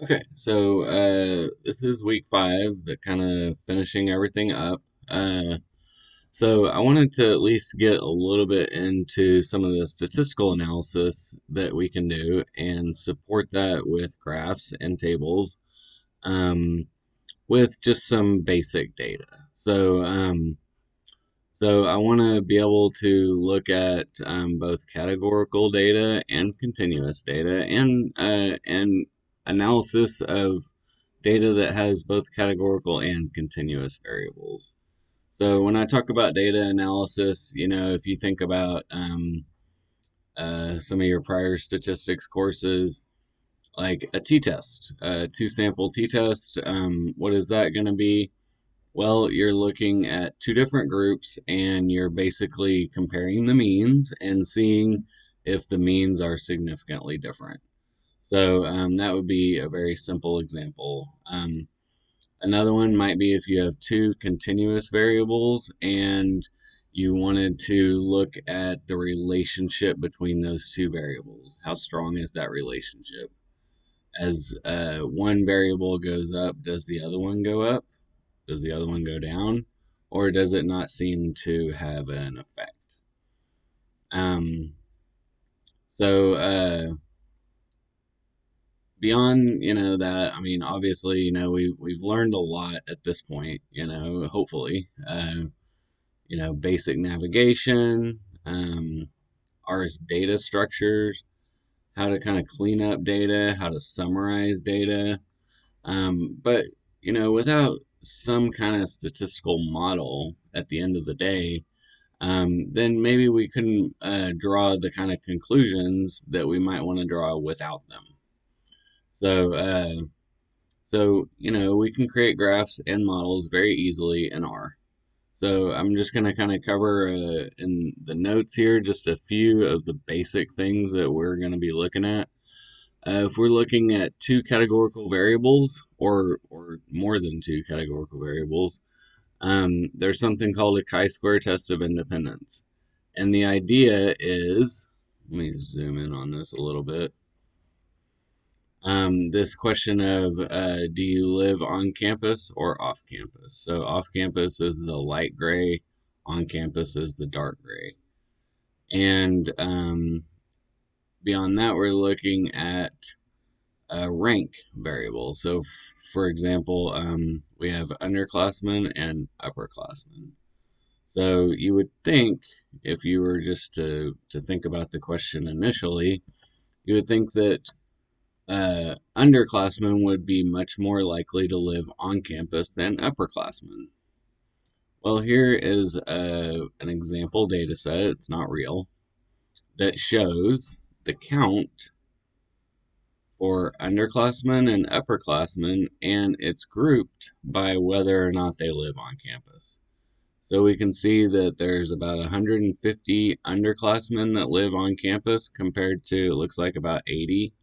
Okay, so this is week 5, that kind of finishing everything up. So I wanted to at least get a little bit into some of the statistical analysis that we can do and support that with graphs and tables, um, with just some basic data. So I want to be able to look at both categorical data and continuous data, and analysis of data that has both categorical and continuous variables. So when I talk about data analysis, if you think about some of your prior statistics courses, like a t-test, a two-sample t-test, what is that going to be? Well, you're looking at two different groups and you're basically comparing the means and seeing if the means are significantly different. So that would be a very simple example. Another one might be if you have two continuous variables and you wanted to look at the relationship between those two variables. How strong is that relationship? As one variable goes up, does the other one go up? Does the other one go down? Or does it not seem to have an effect? Um, so beyond that, I mean, obviously, we've learned a lot at this point. Hopefully, basic navigation, our data structures, how to kind of clean up data, how to summarize data. But without some kind of statistical model at the end of the day, then maybe we couldn't draw the kind of conclusions that we might want to draw without them. So, we can create graphs and models very easily in R. So I'm just going to kind of cover in the notes here just a few of the basic things that we're going to be looking at. If we're looking at two categorical variables, or more than two categorical variables, there's something called a chi-square test of independence. And the idea is, let me zoom in on this a little bit. This question of do you live on campus or off campus? So off campus is the light gray, on campus is the dark gray. And beyond that, we're looking at a rank variable. So, for example, we have underclassmen and upperclassmen. So you would think, if you were just to think about the question initially, you would think that underclassmen would be much more likely to live on campus than upperclassmen. Well, here is an example data set, it's not real, that shows the count for underclassmen and upperclassmen, and it's grouped by whether or not they live on campus. So we can see that there's about 150 underclassmen that live on campus compared to, it looks like, about 80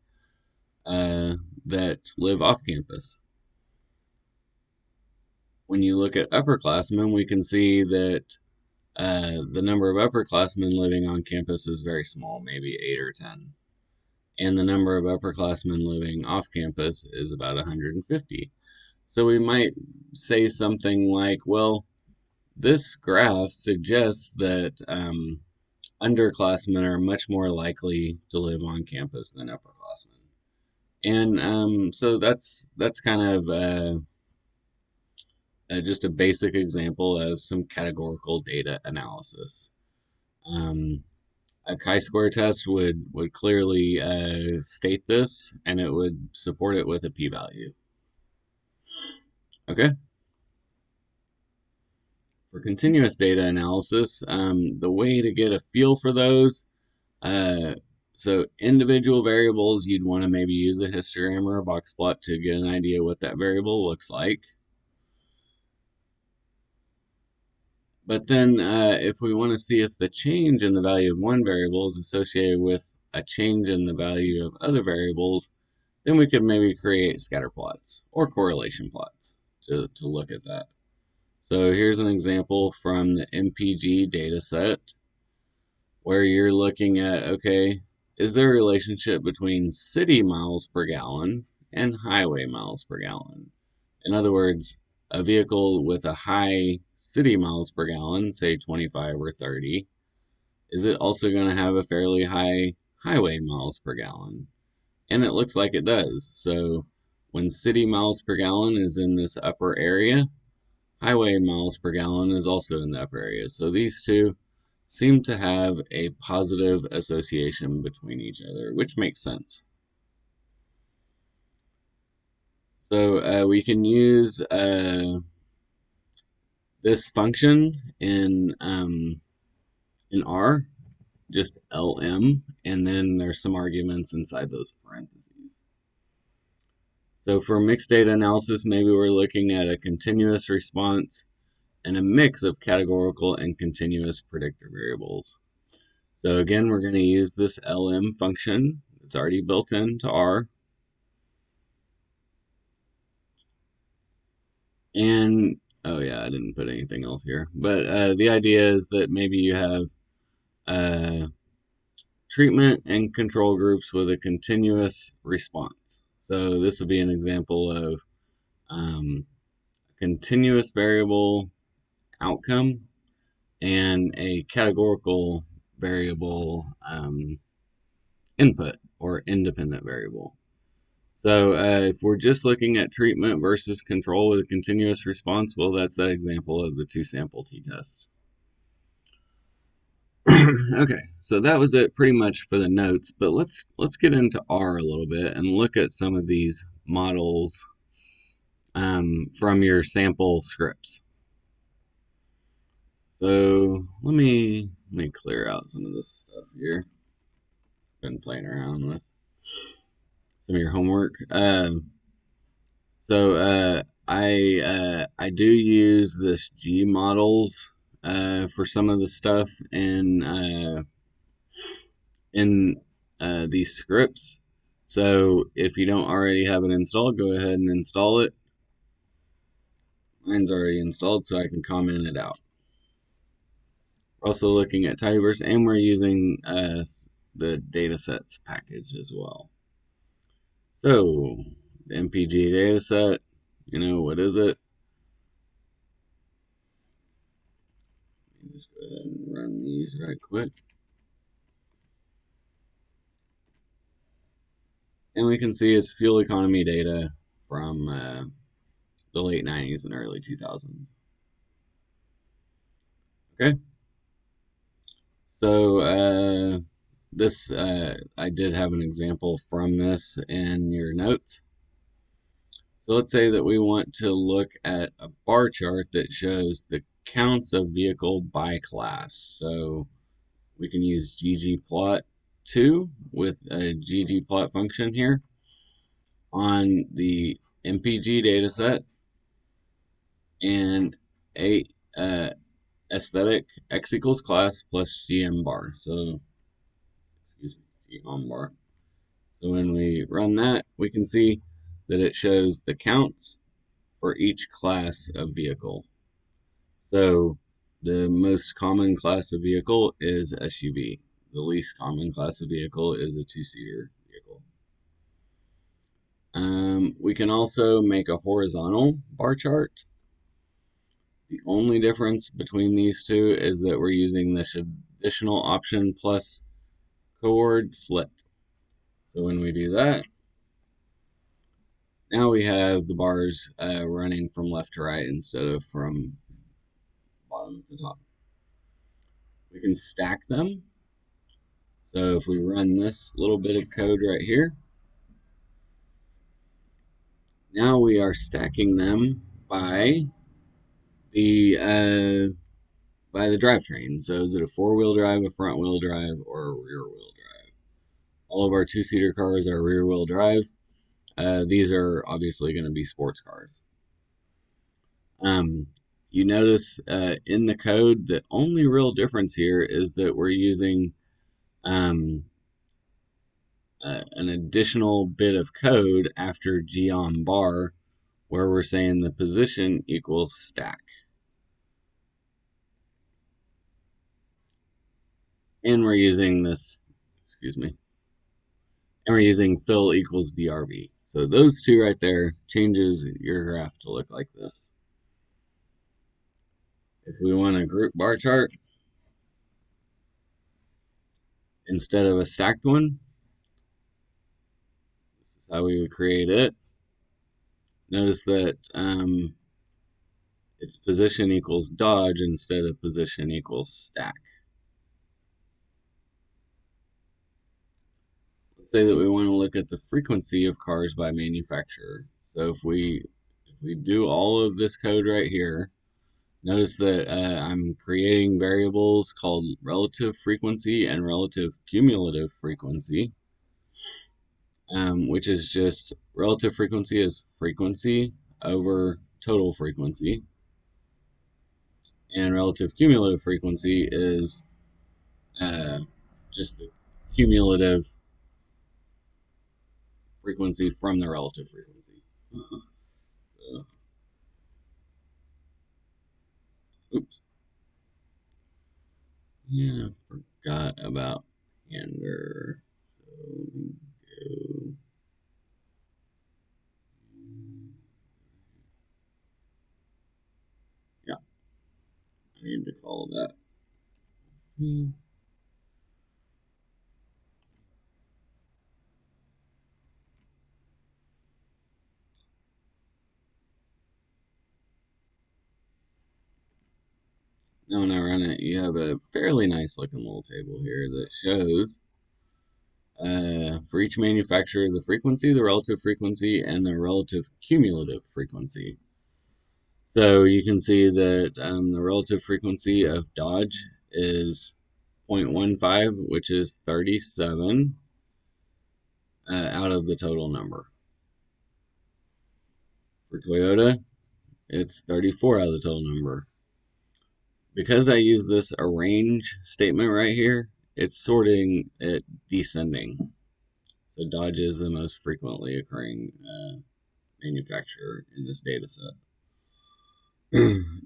that live off campus. When you look at upperclassmen, we can see that the number of upperclassmen living on campus is very small, maybe 8 or 10. And the number of upperclassmen living off campus is about 150. So we might say something like, well, this graph suggests that underclassmen are much more likely to live on campus than upperclassmen. And so that's kind of just a basic example of some categorical data analysis. Um, a chi-square test would clearly state this, and it would support it with a p-value. Okay. For continuous data analysis, the way to get a feel for those, uh, so individual variables, you'd want to maybe use a histogram or a box plot to get an idea what that variable looks like. But then if we want to see if the change in the value of one variable is associated with a change in the value of other variables, then we could maybe create scatter plots or correlation plots to look at that. So here's an example from the MPG data set where you're looking at, okay, is there a relationship between city miles per gallon and highway miles per gallon. In other words, a vehicle with a high city miles per gallon, say 25 or 30, is it also going to have a fairly high highway miles per gallon? And it looks like it does. So when city miles per gallon is in this upper area, highway miles per gallon is also in the upper area. So these two seem to have a positive association between each other, which makes sense. So we can use this function in R, just LM, and then there's some arguments inside those parentheses. So for mixed data analysis, maybe we're looking at a continuous response and a mix of categorical and continuous predictor variables. So again, we're going to use this LM function. It's already built into R. And, oh yeah, I didn't put anything else here. But the idea is that maybe you have treatment and control groups with a continuous response. So this would be an example of continuous variable outcome and a categorical variable input or independent variable. So if we're just looking at treatment versus control with a continuous response, well, that's that example of the two-sample t-test. Okay, so that was it pretty much for the notes, but let's get into R a little bit and look at some of these models from your sample scripts. So let me clear out some of this stuff here. Been playing around with some of your homework. I do use this G models for some of the stuff in these scripts. So if you don't already have it installed, go ahead and install it. Mine's already installed, so I can comment it out. We're also looking at tidyverse, and we're using the datasets package as well. So the MPG dataset, what is it? Just go ahead and run these right quick. And we can see it's fuel economy data from the late 90s and early 2000s. Okay. So this, I did have an example from this in your notes. So let's say that we want to look at a bar chart that shows the counts of vehicle by class. So we can use ggplot2 with a ggplot function here on the MPG dataset and a aesthetic x equals class plus gm bar. So, excuse me, gm bar. So when we run that, we can see that it shows the counts for each class of vehicle. So the most common class of vehicle is SUV. The least common class of vehicle is a two-seater vehicle. We can also make a horizontal bar chart. The only difference between these two is that we're using this additional option plus coord flip. So when we do that, now we have the bars running from left to right instead of from bottom to top. We can stack them. So if we run this little bit of code right here, now we are stacking them by the drivetrain. So is it a four-wheel drive, a front-wheel drive, or a rear-wheel drive? All of our two-seater cars are rear-wheel drive. These are obviously going to be sports cars. You notice in the code the only real difference here is that we're using an additional bit of code after geom bar where we're saying the position equals stack. And we're using this, and we're using fill equals DRV. So those two right there changes your graph to look like this. If we want a group bar chart instead of a stacked one, this is how we would create it. Notice that it's position equals dodge instead of position equals stack. Let's say that we want to look at the frequency of cars by manufacturer. So if we do all of this code right here, notice that I'm creating variables called relative frequency and relative cumulative frequency, which is just relative frequency is frequency over total frequency, and relative cumulative frequency is just the cumulative frequency from the relative frequency. Oops. Yeah, forgot about pander. So go. Yeah, I need to call that. Let's see. Now when I run it, you have a fairly nice looking little table here that shows for each manufacturer the frequency, the relative frequency, and the relative cumulative frequency. So you can see that the relative frequency of Dodge is 0.15, which is 37 out of the total number. For Toyota, it's 34 out of the total number. Because I use this arrange statement right here, it's sorting it descending. So Dodge is the most frequently occurring manufacturer in this data set.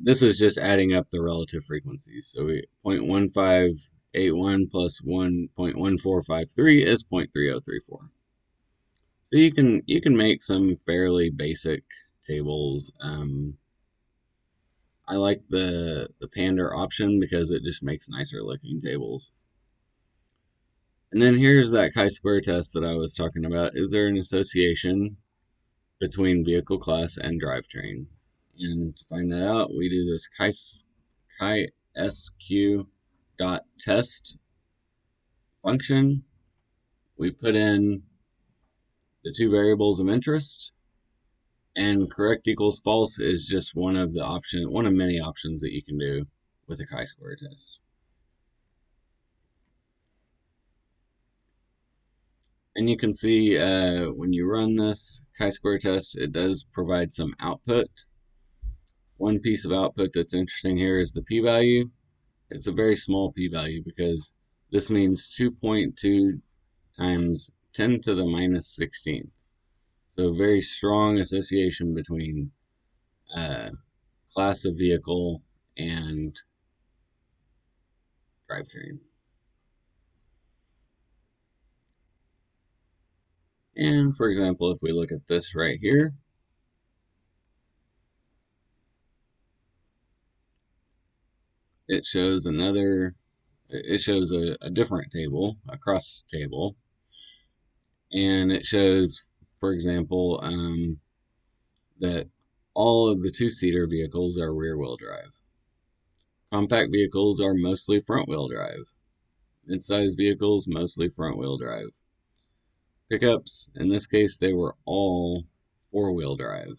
This is just adding up the relative frequencies. So 0.1581 plus 1.1453 is 0.3034. So you can make some fairly basic tables. I like the pander option because it just makes nicer looking tables. And then here's that chi-square test that I was talking about. Is there an association between vehicle class and drivetrain? And to find that out, we do this chi-sq.test function. We put in the two variables of interest, and correct equals false is just one of many options that you can do with a chi-square test. And you can see when you run this chi-square test, it does provide some output. One piece of output that's interesting here is the p-value. It's a very small p-value because this means 2.2 times 10 to the minus 16. So very strong association between class of vehicle and drivetrain. And for example, if we look at this right here, it shows a different table, a cross table, and it shows, for example, that all of the two-seater vehicles are rear-wheel drive. Compact vehicles are mostly front-wheel drive. Mid-sized vehicles, mostly front-wheel drive. Pickups, in this case, they were all four-wheel drive.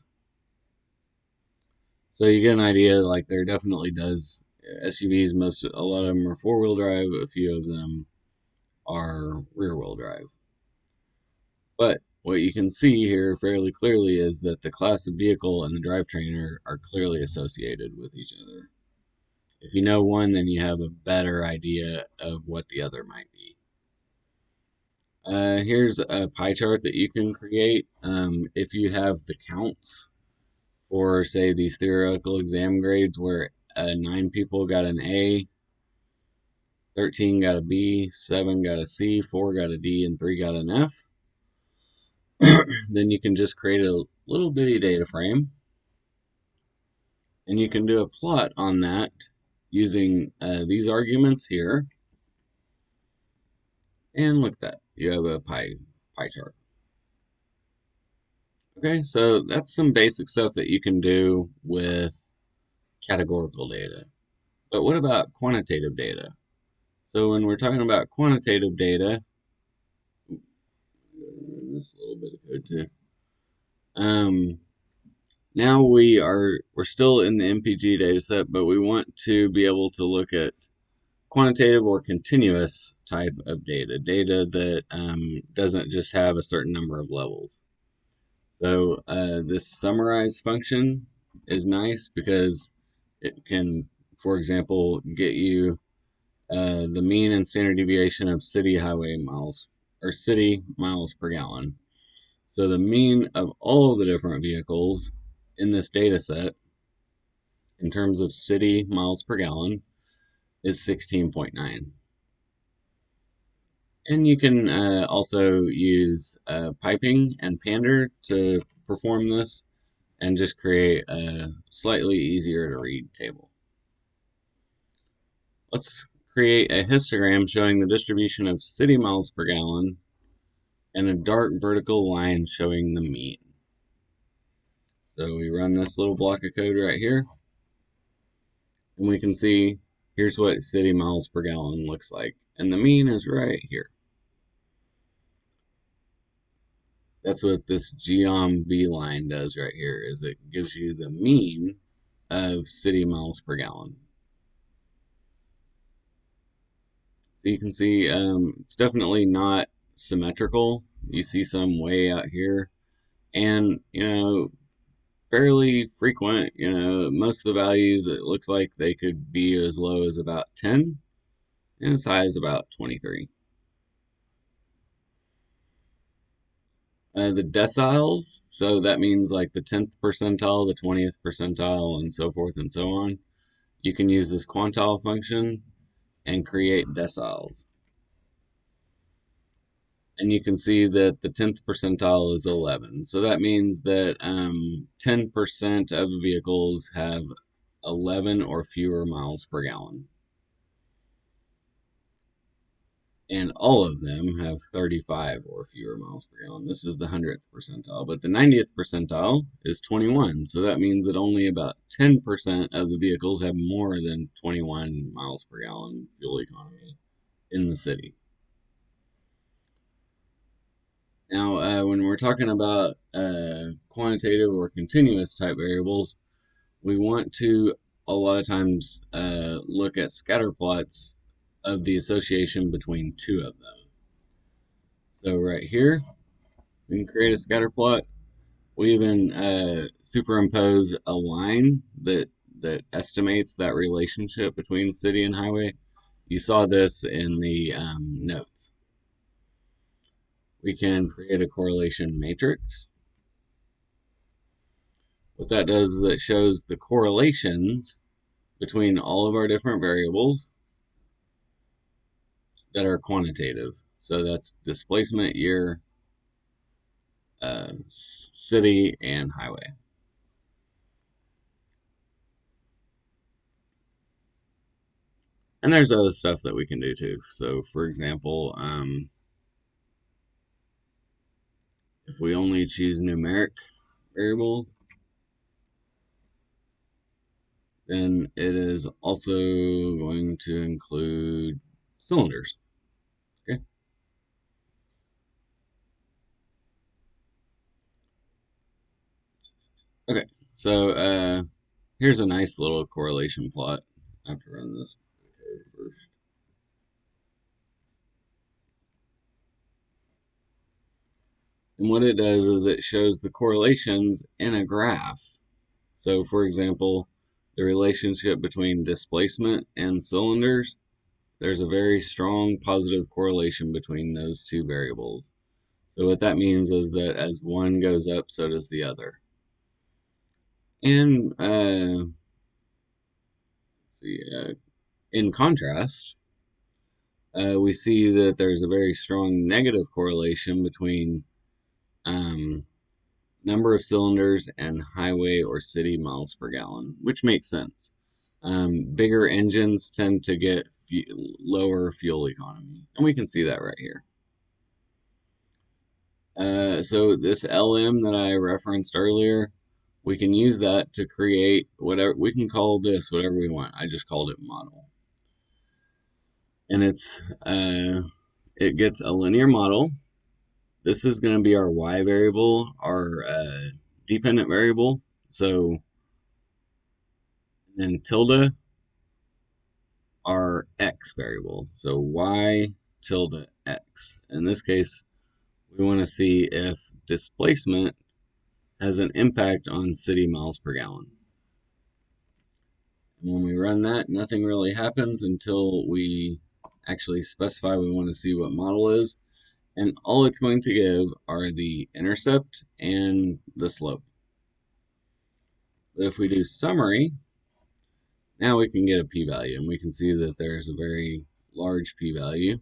So you get an idea, like there definitely does, SUVs, a lot of them are four-wheel drive, a few of them are rear-wheel drive. But what you can see here fairly clearly is that the class of vehicle and the drivetrain are clearly associated with each other. If you know one, then you have a better idea of what the other might be. Here's a pie chart that you can create. If you have the counts for, say, these theoretical exam grades where 9 people got an A, 13 got a B, 7 got a C, 4 got a D, and 3 got an F. then you can just create a little bitty data frame, and you can do a plot on that using these arguments here. And look at that, you have a pie chart. Okay, so that's some basic stuff that you can do with categorical data. But what about quantitative data? So when we're talking about quantitative data, this little bit of code too. Now we're still in the MPG dataset, but we want to be able to look at quantitative or continuous type of data that doesn't just have a certain number of levels. So this summarize function is nice because it can, for example, get you the mean and standard deviation of city highway miles or city miles per gallon. So the mean of all of the different vehicles in this data set in terms of city miles per gallon is 16.9. And you can also use piping and pander to perform this and just create a slightly easier to read table. Let's create a histogram showing the distribution of city miles per gallon and a dark vertical line showing the mean. So we run this little block of code right here, and we can see here's what city miles per gallon looks like, and the mean is right here. That's what this geom_v line does right here, is it gives you the mean of city miles per gallon. So you can see it's definitely not symmetrical. You see some way out here, and fairly frequent. Most of the values, it looks like they could be as low as about 10 and as high as about 23. The deciles, so that means like the 10th percentile, the 20th percentile, and so forth and so on. You can use this quantile function and create deciles. And you can see that the 10th percentile is 11. So that means that 10% of vehicles have 11 or fewer miles per gallon. And all of them have 35 or fewer miles per gallon. This is the 100th percentile. But the 90th percentile is 21. So that means that only about 10% of the vehicles have more than 21 miles per gallon fuel economy in the city. Now, when we're talking about quantitative or continuous type variables, we want to a lot of times look at scatter plots of the association between two of them. So right here, we can create a scatter plot. We even superimpose a line that estimates that relationship between city and highway. You saw this in the notes. We can create a correlation matrix. What that does is it shows the correlations between all of our different variables that are quantitative. So that's displacement, year, city, and highway. And there's other stuff that we can do too. So for example, if we only choose numeric variable, then it is also going to include cylinders. Okay. Okay. So here's a nice little correlation plot. I have to run this code first. And what it does is it shows the correlations in a graph. So for example, the relationship between displacement and cylinders, there's a very strong positive correlation between those two variables. So what that means is that as one goes up, so does the other. And let's see, in contrast, we see that there's a very strong negative correlation between um, number of cylinders, and highway or city miles per gallon, which makes sense. Bigger engines tend to get lower fuel economy, and we can see that right here. So this LM that I referenced earlier, we can use that to create whatever, we can call this whatever we want. I just called it model. And it gets a linear model. This is going to be our Y variable, our dependent variable. So then tilde, our X variable. So Y tilde X. In this case, we want to see if displacement has an impact on city miles per gallon. And when we run that, nothing really happens until we actually specify we want to see what model is. And all it's going to give are the intercept and the slope. But if we do summary, now we can get a p-value, and we can see that there's a very large p-value.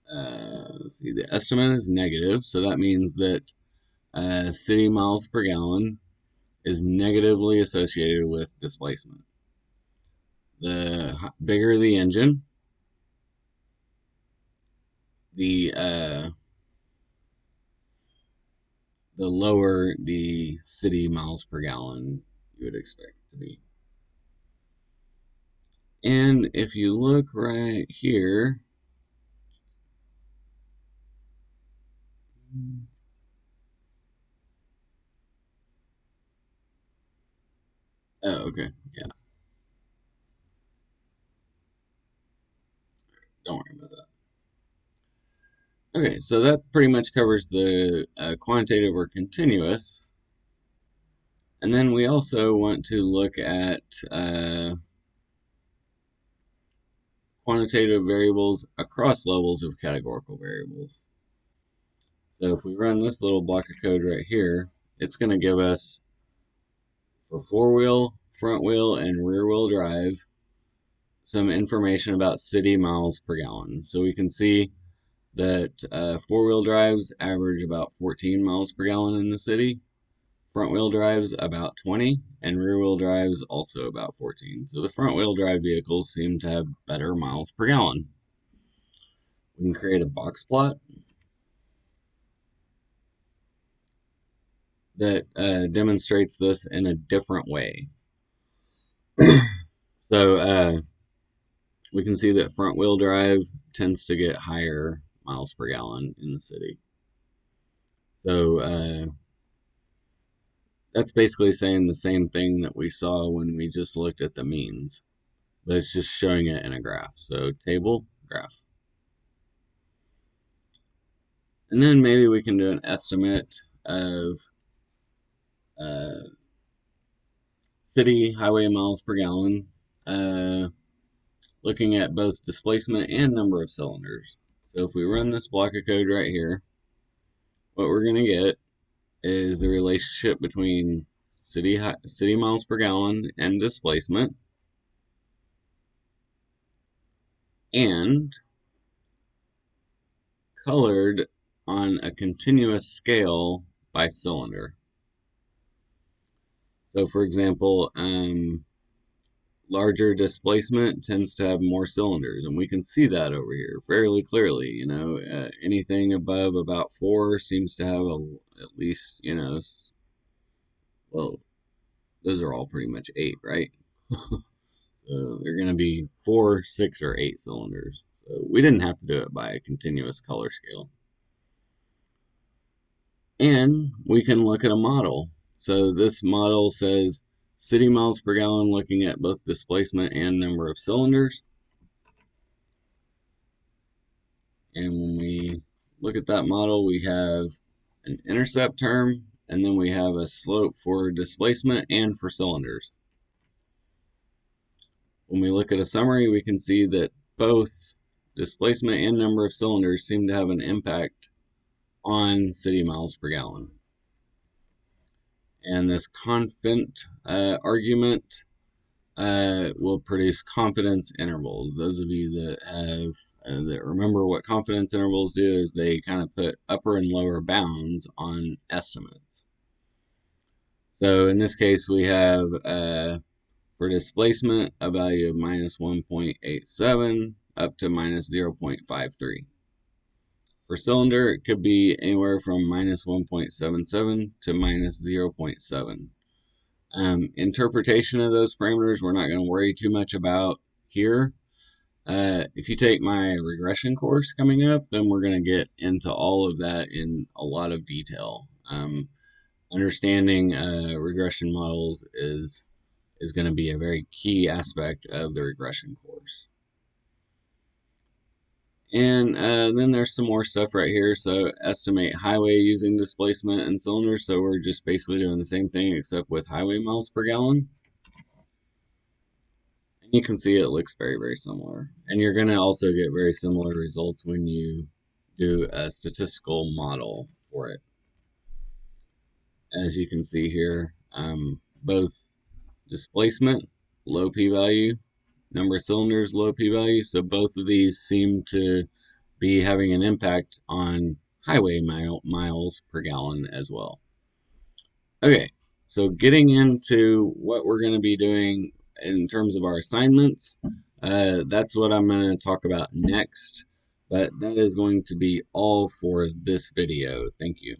Let's see, the estimate is negative, so that means that city miles per gallon is negatively associated with displacement. The bigger the engine, the lower the city miles per gallon you would expect to be. And if you look right here, oh, okay, yeah, don't worry about that. Okay, so that pretty much covers the quantitative or continuous. And then we also want to look at quantitative variables across levels of categorical variables. So if we run this little block of code right here, it's going to give us, for four-wheel, front-wheel, and rear-wheel drive, some information about city miles per gallon. So we can see that four-wheel drives average about 14 miles per gallon in the city, front-wheel drives about 20, and rear-wheel drives also about 14. So the front-wheel drive vehicles seem to have better miles per gallon. We can create a box plot that demonstrates this in a different way. So we can see that front-wheel drive tends to get higher miles per gallon in the city. So that's basically saying the same thing that we saw when we just looked at the means, but it's just showing it in a graph. So table, graph. And then maybe we can do an estimate of city highway miles per gallon, looking at both displacement and number of cylinders. So if we run this block of code right here, what we're going to get is the relationship between city miles per gallon and displacement, and colored on a continuous scale by cylinder. So for example, larger displacement tends to have more cylinders, and we can see that over here fairly clearly. You know, anything above about 4 seems to have at least, you know, well, those are all pretty much 8, right? So they're going to be 4, 6, or 8 cylinders. So we didn't have to do it by a continuous color scale. And we can look at a model. So this model says city miles per gallon, looking at both displacement and number of cylinders. And when we look at that model, we have an intercept term, and then we have a slope for displacement and for cylinders. When we look at a summary, we can see that both displacement and number of cylinders seem to have an impact on city miles per gallon. And this confident argument will produce confidence intervals. Those of you that have remember what confidence intervals do is they kind of put upper and lower bounds on estimates. So in this case, we have for displacement a value of minus 1.87 up to minus 0.53. For cylinder, it could be anywhere from minus 1.77 to minus 0.7. Interpretation of those parameters, we're not going to worry too much about here. If you take my regression course coming up, then we're going to get into all of that in a lot of detail. Understanding regression models is going to be a very key aspect of the regression course. And then there's some more stuff right here. So estimate highway using displacement and cylinder. So we're just basically doing the same thing except with highway miles per gallon. And you can see it looks very, very similar. And you're going to also get very similar results when you do a statistical model for it. As you can see here, both displacement, low p-value, number of cylinders, low p-value. So both of these seem to be having an impact on highway miles per gallon as well. Okay, so getting into what we're going to be doing in terms of our assignments, that's what I'm going to talk about next. But that is going to be all for this video. Thank you.